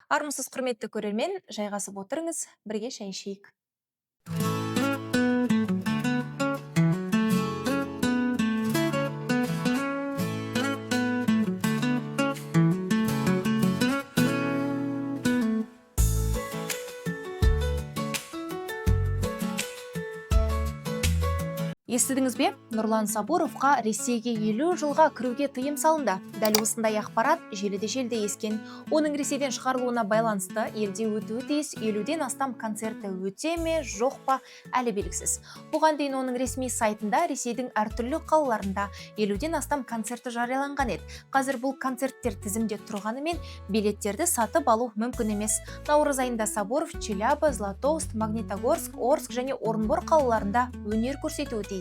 Армысыз құрметті көрермен, жайғасып отырыңыз, бірге шай ішейік. Естідіңіз бе? Нұрлан Сабуровқа Ресейге 50 жылға кіруге тыйым салынды. Дәл осындай ақпарат желіде ескен. Оның Ресейден шығарылуына байланысты елде өтуі тиіс 50-ден астам концерті өте ме, жоқ па, әлі белгісіз. Бұған дейін оның ресми сайтында Ресейдің әртүрлі қалаларында 50-ден астам концерті жарияланған еді. Қазір бұл концерттер тізімде тұрғанымен билеттерді сатып алу мүмкін емес. Наурыз айында Сабуров Челябі, Златоуст, Магнитогорск, Орск және Орынбор қалаларында өнер көрсетуі тиіс.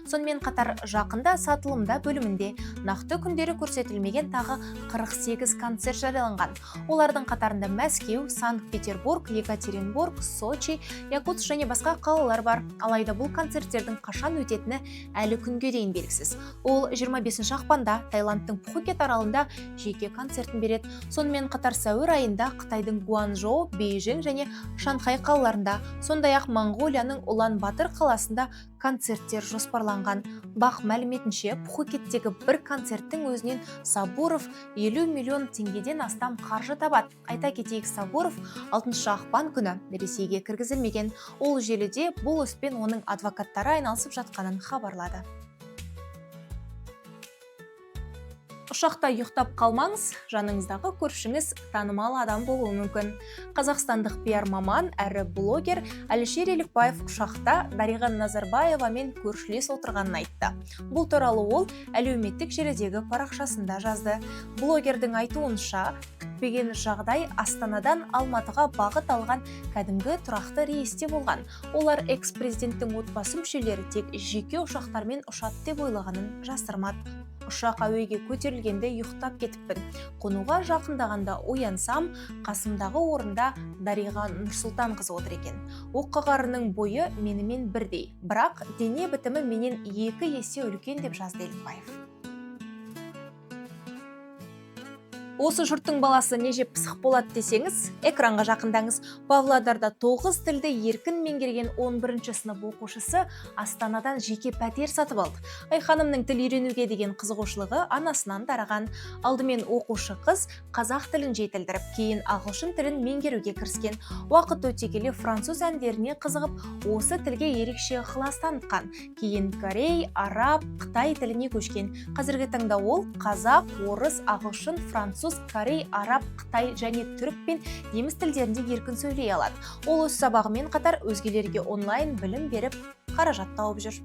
Сонымен қатар жақында сатылымда бөлімінде нақты күндері көрсетілмеген тағы 48 концерт жарияланған. Олардың қатарында Мәскеу, Санкт-Петербург, Екатеринбург, Сочи, Якутск және басқа қалалар бар. Алайда бұл концерттердің қашан өтетіні әлі күнге дейін белгісіз. Ол 25 ақпанда Таиландтың Пхукет аралында жеке концертін береді. Сонымен қатар сәуір айында Қытайдың Гуанчжоу, Бейжің және Шанхай қалаларында, сондай-ақ Моңғолияның Улан-Батыр қаласында концерттер жоспарланған. Бақ мәліметінше, Пхукеттегі бір концерттің өзінен Сабуров 50 миллион теңгеден астам қаржы табады. Айта кетейік, Сабуров 6 ақпан күні Ресейге кіргізілмеген. Ол желіде бұл іспен оның адвокаттары айналысып жатқанын хабарлады. Ұшақта ұйықтап қалмаңыз, жаныңыздағы көршіңіз танымал адам болуы мүмкін. Қазақстандық пиар маман әрі блогер Әлішер Елікбаев ұшақта Дариға Назарбаевамен көршілес отырғанын айтты. Бұл туралы ол әлеуметтік желідегі парақшасында жазды. Блогердің айтуынша, күтпеген жағдай Астанадан Алматыға бағыт алған кәдімгі тұрақты рейсте болған. Олар экс-президенттің отбасы мүшелері тек жеке ұшақтармен ұшады деп ойлағанын жасырмады. Ұшақ әуеге көтерілгенде ұйықтап кетіппін. Қонуға жақындағанда оянсам, қасымдағы орында Дариға Нұрсұлтанқызы отыр екен. Оққағарының бойы менімен бірдей, бірақ дене бітімі менен 2 есе үлкен деп жазды Елікбаев. Осы жұрттың баласы не жеп пысық болады десеңіз, экранға жақындаңыз. Павлодарда 9 тілді еркін меңгерген 11 сынып оқушысы Астанадан жеке пәтер сатып алды. Айханымның тіл үйренуге деген қызығушылығы анасынан тараған. Алдымен оқушы қыз қазақ тілін жетілдіріп, кейін ағылшын тілін меңгеруге кіріскен. Уақыт өте келе француз әндеріне қызығып, осы тілге ерекше ықылас танытқан. Кейін корей, араб, қытай тіліне көшкен. Қазіргі таңда ол қазақ, орыс, ағылшын, француз, корей, араб, қытай және түрік пен неміс тілдерінде еркін сөйлей алады. Ол өз сабағымен қатар өзгелерге онлайн білім беріп, қаражат тауып жүр.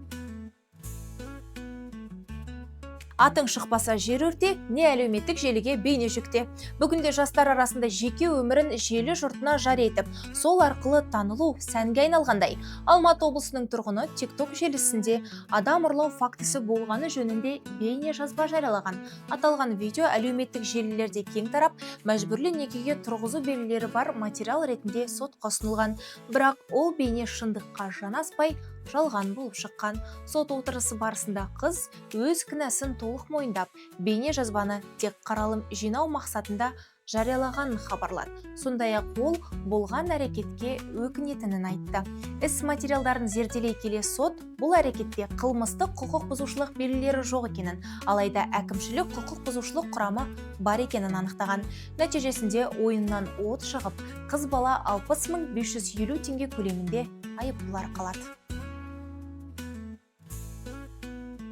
Атың шықпаса жер өрте, не әлеуметтік желіге бейне жүкте. Бүгінде жастар арасында жеке өмірін желі жұртына жар етіп, сол арқылы танылу сәнге айналғандай. Алматы облысының тұрғыны TikTok желісінде адам ұрлау фактісі болғаны жөнінде бейне жазба жариялаған. Аталған видео әлеуметтік желілерде кең тарап, мәжбүрлі некеге тұрғызу белгілері бар материал ретінде сотқа ұсынылған. Бірақ ол бейне шындыққа жанаспай, жалған болып шыққан. Сот отырысы барысында қыз өз кінәсін толық мойындап, бейне жазбаны тек қаралым жинау мақсатында жариялағанын хабарлады. Сондай-ақ ол болған әрекетке өкінетінін айтты. Іс материалдарын зерделей келе сот бұл әрекетте қылмыстық құқық бұзушылық белгілері жоқ екенін, алайда әкімшілік құқық бұзушылық құрамы бар екенін анықтаған. Нәтижесінде ойыннан от шығып, қыз бала 60.550 теңге көлемінде айыппұл арқалады.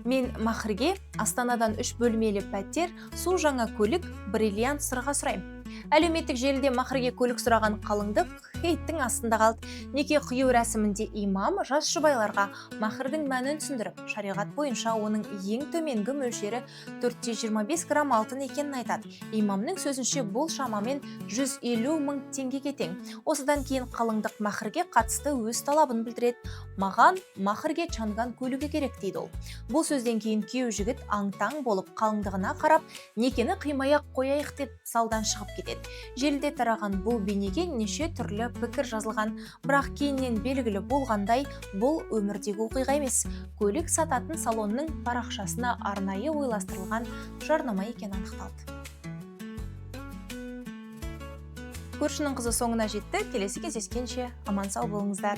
Мен махрге Астанадан 3 бөлмелі пәтер, су жаңа көлік, бриллиант сырға сұрайым. Әлеуметтік желіде махрге көлік сұраған қалыңдық хейттің астында қалды. Неке қию рәсімінде имам жас жұбайларға махрдың мәнін түсіндіріп, шариғат бойынша оның ең төменгі мөлшері 425 грамм алтын екенін айтады. Имамның сөзінше бұл шамамен 150 мың теңгеге тең. Осыдан кейін қалыңдық махрге қатысты өз талабын білдіреді. Маған махрге чанган көлігі керек дейді ол. Бұл сөзден кейін күйеу жігіт аң-таң болып қалыңдығына қарап, некені қимай-ақ қояйық деп салдан шығып кетеді. Желіде тараған бұл бейнеге неше түрлі пікір жазылған, бірақ кейіннен белгілі болғандай, бұл өмірдегі оқиға емес. Көлік сататын салонның парақшасына арнайы ойластырылған жарнама екені анықталды. көршінің қызы соңына жетті. Келесі кездескенше аман сау болыңыздар.